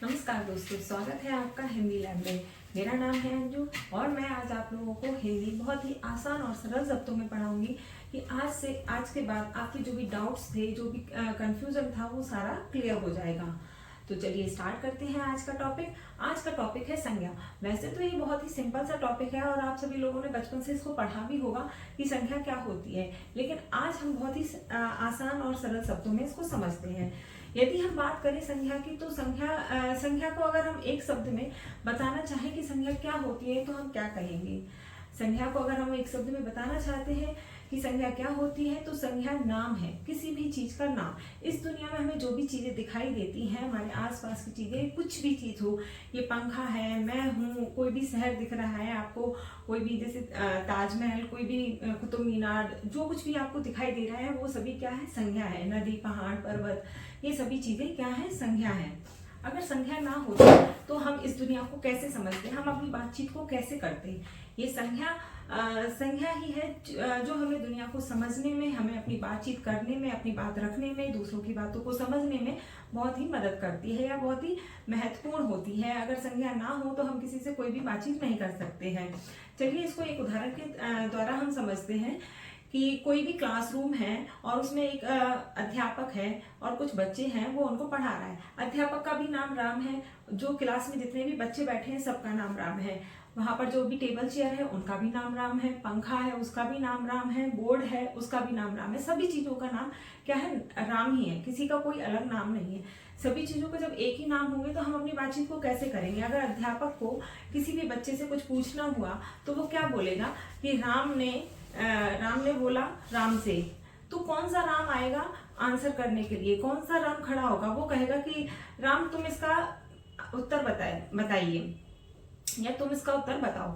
नमस्कार दोस्तों, स्वागत है आपका हिंदी लैब में। मेरा नाम है अंजू और मैं आज आप लोगों को हिंदी बहुत ही आसान और सरल शब्दों में पढ़ाऊंगी कि आज के बाद आपके जो भी डाउट्स थे, जो भी कंफ्यूजन था, वो सारा क्लियर हो जाएगा। तो चलिए स्टार्ट करते हैं आज का टॉपिक। आज का टॉपिक है संज्ञा। वैसे तो ये बहुत ही सिंपल सा टॉपिक है और आप सभी लोगों ने बचपन से इसको पढ़ा भी होगा कि संज्ञा क्या होती है, लेकिन आज हम बहुत ही आसान और सरल शब्दों में इसको समझते हैं। यदि हम बात करें संज्ञा की, तो संज्ञा को अगर हम एक शब्द में बताना चाहें कि संज्ञा क्या होती है, तो हम क्या कहेंगे? संज्ञा को अगर हम एक शब्द में बताना चाहते हैं कि संज्ञा क्या होती है, तो संज्ञा नाम है, किसी भी चीज का नाम। इस दुनिया में हमें जो भी चीजें दिखाई देती हैं, हमारे आसपास की चीजें, कुछ भी चीज हो, ये पंखा है, मैं हूँ, कोई भी शहर दिख रहा है आपको, कोई भी जैसे ताजमहल, कोई भी कुतुब मीनार, जो कुछ भी आपको दिखाई दे रहा है वो सभी क्या है? संज्ञा है। नदी, पहाड़, पर्वत, ये सभी चीजें क्या है? संज्ञा है। अगर संज्ञा ना होती तो हम इस दुनिया को कैसे समझते, हम अपनी बातचीत को कैसे करते? ये संज्ञा ही है जो हमें दुनिया को समझने में, हमें अपनी बातचीत करने में, अपनी बात रखने में, दूसरों की बातों को समझने में बहुत ही मदद करती है या बहुत ही महत्वपूर्ण होती है। अगर संज्ञा ना हो तो हम किसी से कोई भी बातचीत नहीं कर सकते हैं। चलिए इसको एक उदाहरण के द्वारा हम समझते हैं कि कोई भी क्लासरूम है और उसमें एक अध्यापक है और कुछ बच्चे हैं, वो उनको पढ़ा रहा है। अध्यापक का भी नाम राम है, जो क्लास में जितने भी बच्चे बैठे हैं सबका नाम राम है। वहां पर जो भी टेबल चेयर है उनका भी नाम राम है, पंखा है उसका भी नाम राम है, बोर्ड है उसका भी नाम राम है। सभी चीजों का नाम क्या है? राम ही है, किसी का कोई अलग नाम नहीं है। सभी चीजों का जब एक ही नाम होंगे तो हम अपनी बातचीत को कैसे करेंगे? अगर अध्यापक को किसी भी बच्चे से कुछ पूछना हुआ तो वो क्या बोलेगा कि राम ने बोला राम से, तो कौन सा राम आएगा आंसर करने के लिए? कौन सा राम खड़ा होगा? वो कहेगा कि राम तुम इसका उत्तर बताइए या तुम इसका उत्तर बताओ।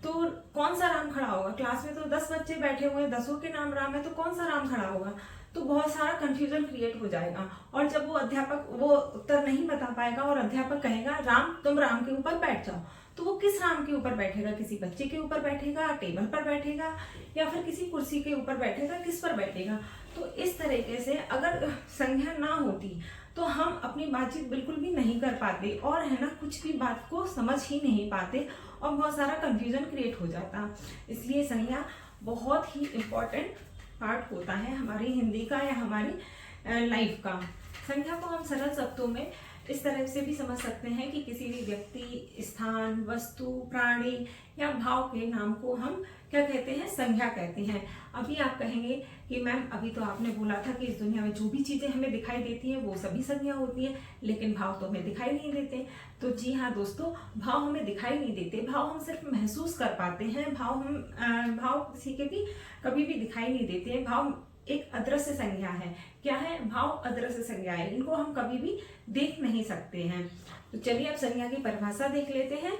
तो कौन सा राम खड़ा होगा? क्लास में तो 10 बच्चे बैठे हुए हैं, 10 के नाम राम है, तो कौन सा राम खड़ा होगा? तो बहुत सारा कंफ्यूजन क्रिएट हो जाएगा। और जब वो अध्यापक वो उत्तर नहीं बता पाएगा और अध्यापक कहेगा राम तुम राम के ऊपर बैठ जाओ, तो वो किस राम के ऊपर बैठेगा? किसी बच्चे के ऊपर बैठेगा, टेबल पर बैठेगा, या फिर किसी कुर्सी के ऊपर बैठेगा? किस पर बैठेगा? तो इस तरीके से अगर संज्ञा ना होती तो हम अपनी बातचीत बिल्कुल भी नहीं कर पाते और है ना, कुछ भी बात को समझ ही नहीं पाते और बहुत सारा कंफ्यूजन क्रिएट हो जाता। इसलिए संज्ञा बहुत ही इम्पोर्टेंट पार्ट होता है हमारी हिंदी का या हमारी लाइफ का। संज्ञा को हम सरल शब्दों में इस तरह से भी समझ सकते हैं कि किसी भी व्यक्ति, स्थान, वस्तु, प्राणी या भाव के नाम को हम क्या कहते हैं? संज्ञा कहते हैं। अभी आप कहेंगे कि मैम अभी तो आपने बोला था कि इस दुनिया में जो भी चीजें हमें दिखाई देती हैं वो सभी संज्ञा होती है, लेकिन भाव तो हमें दिखाई नहीं देते। तो जी हाँ दोस्तों, भाव हमें दिखाई नहीं देते, भाव हम सिर्फ महसूस कर पाते हैं। भाव किसी के भी कभी भी दिखाई नहीं देते। भाव एक अदृश्य संज्ञा है। क्या है? भाव अदृश्य संज्ञा है, इनको हम कभी भी देख नहीं सकते हैं। तो चलिए अब संज्ञा की परिभाषा देख लेते हैं।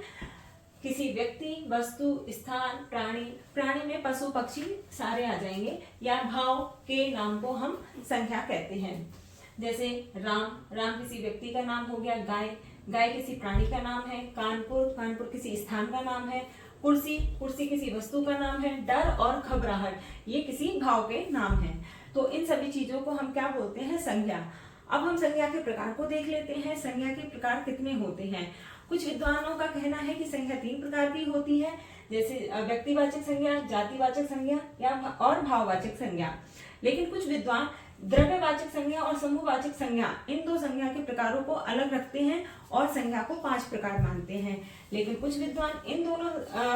किसी व्यक्ति, वस्तु, स्थान, प्राणी में पशु पक्षी सारे आ जाएंगे, या भाव के नाम को हम संज्ञा कहते हैं। जैसे राम किसी व्यक्ति का नाम हो गया, गाय किसी प्राणी का नाम है, कानपुर किसी स्थान का नाम है, कुर्सी किसी वस्तु का नाम है, डर और घबराहट ये किसी भाव के नाम है। तो इन सभी चीजों को हम क्या बोलते हैं? संज्ञा। अब हम संज्ञा के प्रकार को देख लेते हैं। संज्ञा के प्रकार कितने होते हैं? कुछ विद्वानों का कहना है कि संज्ञा 3 प्रकार की होती है, जैसे व्यक्तिवाचक संज्ञा, जातिवाचक संज्ञा और भाववाचक संज्ञा। लेकिन कुछ विद्वान द्रव्यवाचक संज्ञा और समूहवाचक संज्ञा, इन 2 संज्ञा के प्रकारों को अलग रखते हैं और संज्ञा को 5 प्रकार मानते हैं। लेकिन कुछ विद्वान इन दोनों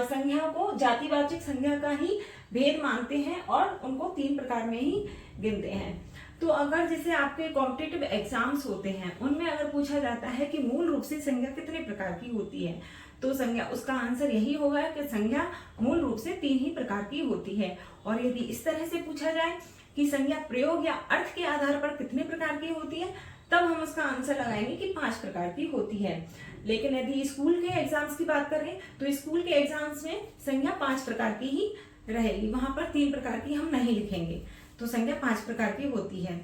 संज्ञा को जातिवाचक संज्ञा का ही भेद मानते हैं और उनको 3 प्रकार में ही गिनते हैं। तो अगर जैसे आपके कॉम्पिटिटिव एग्जाम्स होते हैं, उनमें अगर पूछा जाता है कि मूल रूप से संज्ञा कितने प्रकार की होती है, तो संज्ञा, उसका आंसर यही होगा कि संज्ञा मूल रूप से 3 ही प्रकार की होती है। और यदि इस तरह से पूछा जाए कि संज्ञा प्रयोग या अर्थ के आधार पर कितने प्रकार की होती है, तब हम उसका आंसर लगाएंगे कि 5 प्रकार की होती है। लेकिन यदि स्कूल के एग्जाम्स की बात करें तो स्कूल के एग्जाम्स में संज्ञा 5 प्रकार की ही रहेगी, वहां पर 3 प्रकार की हम नहीं लिखेंगे। तो संज्ञा 5 प्रकार की होती है।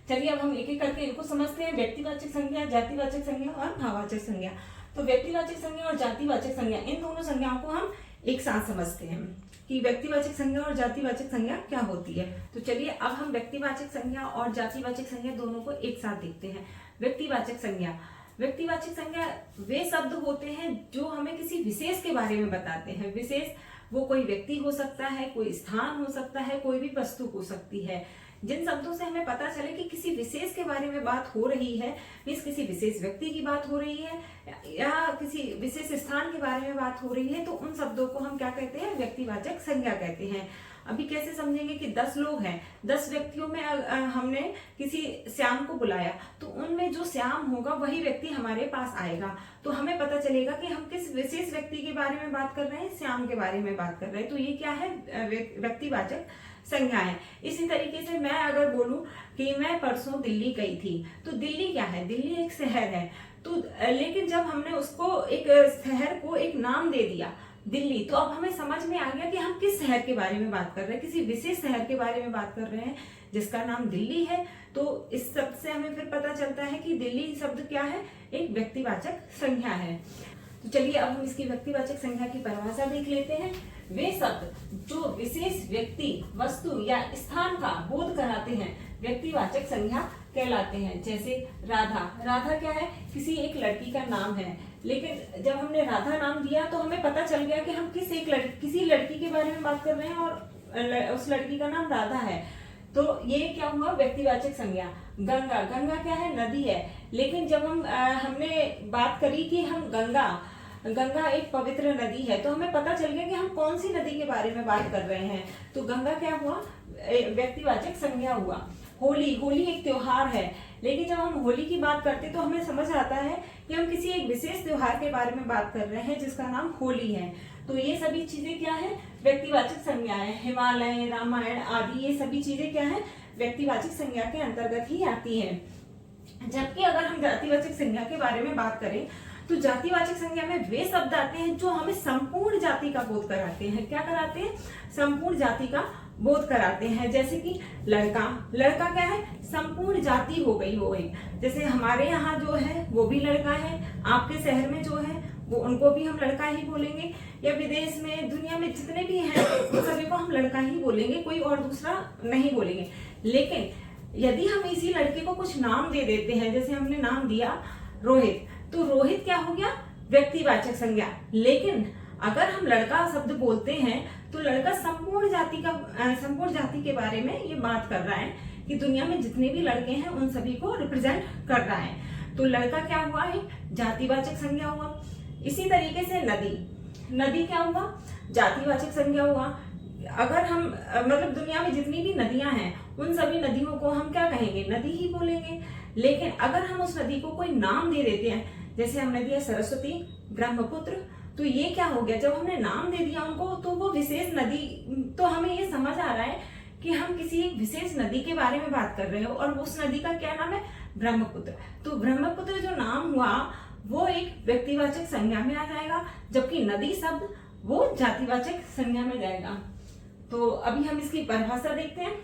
चलिए अब हम एक एक करके इनको समझते हैं। व्यक्तिवाचक संज्ञा, जातिवाचक संज्ञा और भाववाचक संज्ञा। तो व्यक्तिवाचक संज्ञा और जातिवाचक संज्ञा, इन दोनों संज्ञाओं को हम एक साथ समझते हैं कि व्यक्तिवाचक संज्ञा और जातिवाचक संज्ञा क्या होती है। तो चलिए अब हम व्यक्तिवाचक संज्ञा और जातिवाचक संज्ञा दोनों को एक साथ देखते हैं। व्यक्तिवाचक संज्ञा, व्यक्तिवाचक संज्ञा वे शब्द होते हैं जो हमें किसी विशेष के बारे में बताते हैं। विशेष वो कोई व्यक्ति हो सकता है, कोई स्थान हो सकता है, कोई भी वस्तु हो सकती है। जिन शब्दों से हमें पता चले कि किसी विशेष के बारे में बात हो रही है, मीन्स किसी विशेष व्यक्ति की बात हो रही है या किसी विशेष स्थान के बारे में बात हो रही है, तो उन शब्दों को हम क्या कहते हैं? व्यक्तिवाचक संज्ञा कहते हैं। अभी कैसे समझेंगे कि 10 लोग हैं, 10 व्यक्तियों में हमने किसी श्याम को बुलाया, तो उनमें जो श्याम होगा वही व्यक्ति हमारे पास आएगा, तो हमें पता चलेगा कि हम किस विशेष व्यक्ति के बारे में बात कर रहे हैं, श्याम के बारे में बात कर रहे हैं। तो ये क्या है? व्यक्तिवाचक संज्ञा है। इसी तरीके से मैं अगर बोलूं कि मैं परसों दिल्ली गई थी, तो दिल्ली क्या है? दिल्ली एक शहर है। तो लेकिन जब हमने उसको एक शहर को एक नाम दे दिया दिल्ली, तो अब हमें समझ में आ गया कि हम किस शहर के बारे में बात कर रहे हैं, किसी विशेष शहर के बारे में बात कर रहे हैं जिसका नाम दिल्ली है। तो इस शब्द से हमें फिर पता चलता है कि दिल्ली शब्द क्या है? एक व्यक्तिवाचक संज्ञा है। तो चलिए अब हम इसकी व्यक्तिवाचक संज्ञा की परिभाषा देख लेते हैं। वे शब्द जो विशेष व्यक्ति, वस्तु या स्थान का बोध कराते हैं व्यक्तिवाचक संज्ञा कहलाते हैं। जैसे राधा, राधा क्या है? किसी एक लड़की का नाम है, लेकिन जब हमने राधा नाम दिया तो हमें पता चल गया कि हम किसी लड़की के बारे में बात कर रहे हैं और उस लड़की का नाम राधा है। तो ये क्या हुआ? व्यक्तिवाचक संज्ञा। गंगा, गंगा क्या है? नदी है, लेकिन जब हमने बात करी कि हम गंगा एक पवित्र नदी है, तो हमें पता चल गया कि हम कौन सी नदी के बारे में बात कर रहे हैं। तो गंगा क्या हुआ? व्यक्तिवाचक संज्ञा हुआ। होली, होली एक त्योहार है, लेकिन जब हम होली की बात करते हैं तो हमें समझ आता है कि हम किसी एक विशेष त्योहार के बारे में बात कर रहे हैं जिसका नाम होली है। तो ये सभी चीजें क्या है? व्यक्तिवाचक संज्ञा है। हिमालय, रामायण आदि ये सभी चीजें क्या है? व्यक्तिवाचक संज्ञा के अंतर्गत ही आती है। जबकि अगर हम जातिवाचक संज्ञा के बारे में बात करें तो जातिवाचक संज्ञा में वे शब्द आते हैं जो हमें संपूर्ण जाति का बोध कराते हैं। क्या कराते हैं? संपूर्ण जाति का बोध कराते हैं। जैसे कि लड़का, लड़का क्या है? संपूर्ण जाति हो गई वो एक। जैसे हमारे यहाँ जो है वो भी लड़का है, आपके शहर में जो है वो उनको भी हम लड़का ही बोलेंगे, या विदेश में, दुनिया में जितने भी हैं उन सभी को हम लड़का ही बोलेंगे, कोई और दूसरा नहीं बोलेंगे। लेकिन यदि हम इसी लड़के को कुछ नाम दे देते हैं, जैसे हमने नाम दिया रोहित, तो रोहित क्या हो गया? व्यक्तिवाचक संज्ञा। लेकिन अगर हम लड़का शब्द बोलते हैं तो लड़का संपूर्ण जाति के बारे में ये बात कर रहा है कि दुनिया में जितने भी लड़के हैं उन सभी को रिप्रेजेंट कर रहा है। तो लड़का क्या हुआ? है जातिवाचक संज्ञा हुआ। इसी तरीके से नदी, नदी क्या हुआ? जातिवाचक संज्ञा हुआ। अगर हम मतलब दुनिया में जितनी भी नदियां हैं उन सभी नदियों को हम क्या कहेंगे? नदी ही बोलेंगे। लेकिन अगर हम उस नदी को कोई नाम दे देते हैं, जैसे हमने दिया सरस्वती, ब्रह्मपुत्र, तो ये क्या हो गया? जब हमने नाम दे दिया उनको तो वो विशेष नदी, तो हमें ये समझ आ रहा है कि हम किसी एक विशेष नदी के बारे में बात कर रहे हो और उस नदी का क्या नाम है? ब्रह्मपुत्र। तो ब्रह्मपुत्र जो नाम हुआ वो एक व्यक्तिवाचक संज्ञा में आ जाएगा, जबकि नदी शब्द वो जातिवाचक संज्ञा में जाएगा। तो अभी हम इसकी परिभाषा देखते हैं।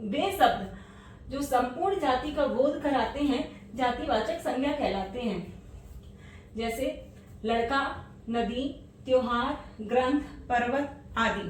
वे शब्द जो संपूर्ण जाति का बोध कराते हैं जातिवाचक संज्ञा कहलाते हैं। जैसे लड़का, नदी, त्योहार, ग्रंथ, पर्वत आदि।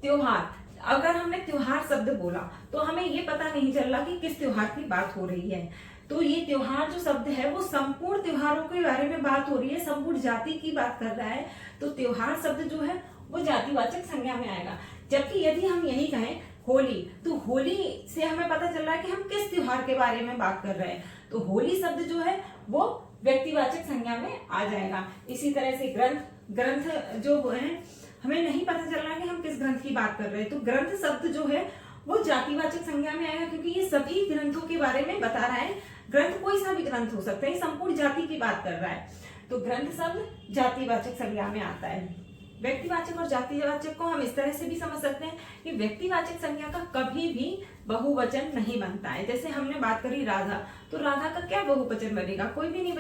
त्योहार, अगर हमने त्योहार शब्द बोला तो हमें ये पता नहीं चल रहा कि किस त्योहार की बात हो रही है। तो ये त्योहार जो शब्द है वो संपूर्ण त्योहारों के बारे में बात हो रही है, संपूर्ण जाति की बात कर रहा है। तो त्योहार शब्द जो है वो जातिवाचक संज्ञा में आएगा। जबकि यदि हम यही कहें होली, तो होली से हमें पता चल रहा है कि हम किस त्योहार के बारे में बात कर रहे हैं। तो होली शब्द जो है वो व्यक्तिवाचक संज्ञा में आ जाएगा। इसी तरह से ग्रंथ, ग्रंथ जो है हमें नहीं पता चल रहा है कि हम किस ग्रंथ की बात कर रहे हैं, तो ग्रंथ शब्द जो है वो जातिवाचक संज्ञा में आएगा, क्योंकि ये सभी ग्रंथों के बारे में बता रहा है। ग्रंथ कोई सा भी ग्रंथ हो सकता है, संपूर्ण जाति की बात कर रहा है। तो ग्रंथ शब्द जातिवाचक संज्ञा में आता है। व्यक्तिवाचक और जातिवाचक को हम इस तरह से भी समझ सकते हैं कि व्यक्तिवाचक संज्ञा का कभी भी बहुवचन नहीं बनता है। जैसे हमने बात करी राधा, तो राधा का क्या बहुवचन बनेगा? कोई भी नहीं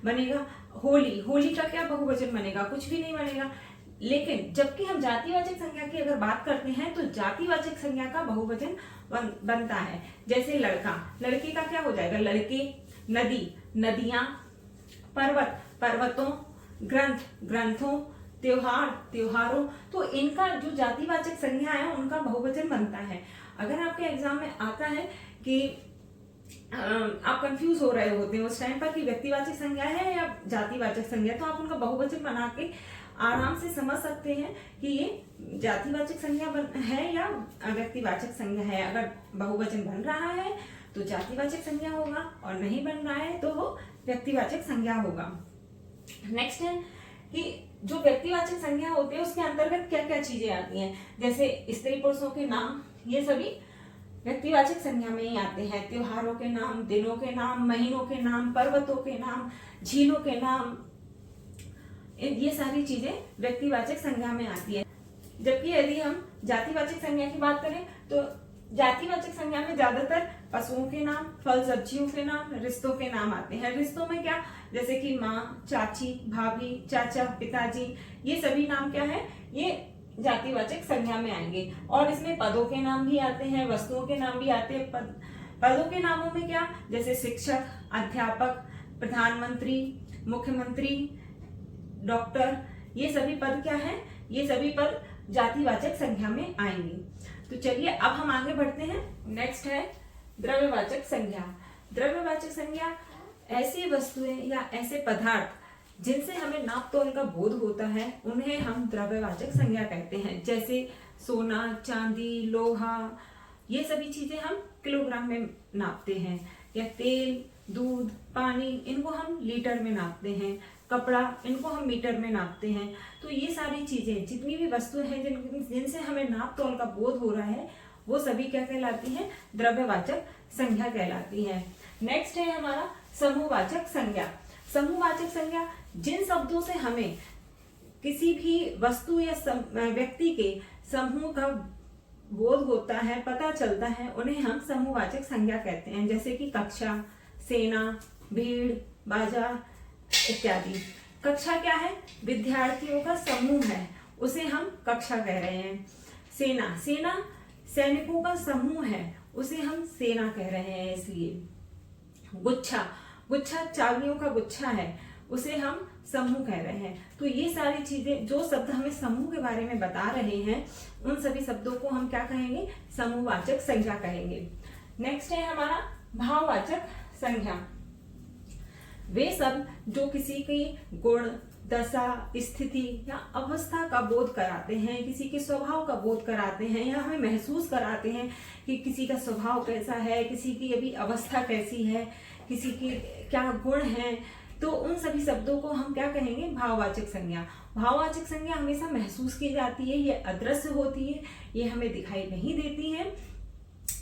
बनेगा। होली, होली का क्या बहुवचन बनेगा? कुछ भी नहीं बनेगा। लेकिन जबकि हम जातिवाचक संज्ञा की अगर बात करते हैं तो जातिवाचक संज्ञा का बहुवचन बनता है। जैसे लड़का, लड़के का क्या हो जाएगा? लड़के, नदी, नदियां, पर्वत, पर्वतों, ग्रंथ, ग्रंथों, त्योहार, त्योहारों। तो इनका जो जातिवाचक संज्ञा है उनका बहुवचन बनता है। अगर आपके एग्जाम में आता है कि आप कंफ्यूज हो रहे होते हैं उस टाइम पर कि व्यक्तिवाचक संज्ञा है या जातिवाचक संज्ञा, तो आप उनका बहुवचन बना के आराम से समझ सकते हैं कि ये जातिवाचक संज्ञा है या व्यक्तिवाचक संज्ञा है। अगर बहुवचन बन रहा है तो जातिवाचक संज्ञा होगा और नहीं बन रहा है तो वो व्यक्तिवाचक संज्ञा होगा। नेक्स्ट है कि जो व्यक्तिवाचक संज्ञा होती है उसके अंतर्गत क्या क्या चीजें आती हैं, जैसे स्त्री पुरुषों के नाम, ये सभी व्यक्तिवाचक संज्ञा में ही आते हैं। त्योहारों के नाम, दिनों के नाम, महीनों के नाम, पर्वतों के नाम, झीलों के नाम, ये सारी चीजें व्यक्तिवाचक संज्ञा में आती है। जबकि यदि हम जातिवाचक संज्ञा की बात करें तो जातिवाचक संज्ञा में ज्यादातर पशुओं के नाम, फल सब्जियों के नाम, रिश्तों के नाम आते हैं। रिश्तों में क्या, जैसे कि माँ, चाची, भाभी, चाचा, पिताजी, ये सभी नाम क्या है, ये जातिवाचक संज्ञा में आएंगे। और इसमें पदों के नाम भी आते हैं, वस्तुओं के नाम भी आते हैं। पदों के नामों में क्या, जैसे शिक्षक, अध्यापक, प्रधानमंत्री, मुख्यमंत्री, डॉक्टर, ये सभी पद क्या है, ये सभी पद जातिवाचक संज्ञा में आएंगे। तो चलिए अब हम आगे बढ़ते हैं। नेक्स्ट है द्रव्यवाचक संज्ञा। द्रव्यवाचक संज्ञा ऐसी वस्तुएं या ऐसे पदार्थ जिनसे हमें नाप तोल का बोध होता है उन्हें हम द्रव्यवाचक संज्ञा कहते हैं। जैसे सोना, चांदी, लोहा, ये सभी चीजें हम किलोग्राम में नापते हैं। या तेल, दूध, पानी, इनको हम लीटर में नापते हैं। कपड़ा, इनको हम मीटर में नापते हैं। तो ये सारी चीजें, जितनी भी वस्तुएं हैं जिनसे हमें नाप तोल का बोध हो रहा है, वो सभी क्या कहलाती हैं, द्रव्यवाचक संज्ञा कहलाती है। नेक्स्ट है हमारा समूहवाचक संज्ञा। समूहवाचक संज्ञा जिन शब्दों से हमें किसी भी वस्तु या व्यक्ति के समूह का बोध होता है, पता चलता है, उन्हें हम समूहवाचक संज्ञा कहते हैं। जैसे कि कक्षा, सेना, भीड़, बाजार इत्यादि। कक्षा क्या है, विद्यार्थियों का समूह है, उसे हम कक्षा कह रहे हैं। सेना, सेना सैनिकों का समूह है, उसे हम सेना कह रहे हैं। इसलिए गुच्छा, गुच्छा चाबियों का गुच्छा है, उसे हम समूह कह रहे हैं। तो ये सारी चीजें, जो शब्द हमें समूह के बारे में बता रहे हैं, उन सभी शब्दों को हम क्या कहेंगे, समूहवाचक संज्ञा कहेंगे। नेक्स्ट है हमारा भाववाचक संज्ञा। वे सब जो किसी की गुण, दशा, स्थिति या अवस्था का बोध कराते हैं, किसी के स्वभाव का बोध कराते हैं, या हमें महसूस कराते हैं कि किसी का स्वभाव कैसा है, किसी की अभी अवस्था कैसी है, किसी की क्या गुण है, तो उन सभी शब्दों को हम क्या कहेंगे, भाववाचक संज्ञा। भाववाचक संज्ञा हमेशा महसूस की जाती है, ये अदृश्य होती है, ये हमें दिखाई नहीं देती है।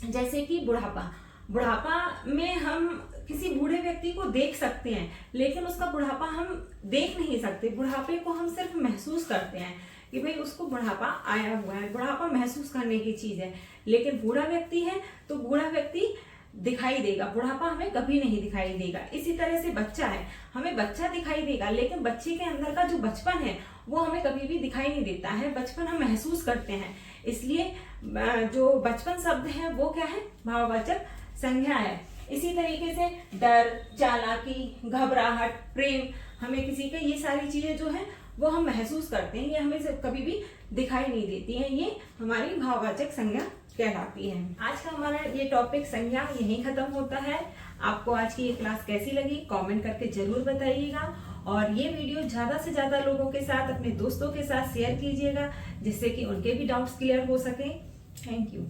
जैसे कि बुढ़ापा, बुढ़ापा में हम किसी बूढ़े व्यक्ति को देख सकते हैं, लेकिन उसका बुढ़ापा हम देख नहीं सकते। बुढ़ापे को हम सिर्फ महसूस करते हैं कि भाई उसको बुढ़ापा आया हुआ है, बुढ़ापा महसूस करने की चीज है। लेकिन बूढ़ा व्यक्ति है तो बूढ़ा व्यक्ति दिखाई देगा, बुढ़ापा हमें कभी नहीं दिखाई देगा। इसी तरह से बच्चा है, हमें बच्चा दिखाई देगा, लेकिन बच्चे के अंदर का जो बचपन है वो हमें कभी भी दिखाई नहीं देता है। बचपन हम महसूस करते हैं, इसलिए जो बचपन शब्द है वो क्या है, भाववाचक संज्ञा है। इसी तरीके से डर, चालाकी, घबराहट, प्रेम, हमें किसी के, ये सारी चीजें जो है वो हम महसूस करते हैं, ये हमें कभी भी दिखाई नहीं देती हैं, ये हमारी भाववाचक संज्ञा कहलाती है। आज का हमारा ये टॉपिक संज्ञा यहीं खत्म होता है। आपको आज की ये क्लास कैसी लगी कमेंट करके जरूर बताइएगा, और ये वीडियो ज्यादा से ज्यादा लोगों के साथ, अपने दोस्तों के साथ शेयर कीजिएगा, जिससे कि उनके भी डाउट्स क्लियर हो सके। Thank you.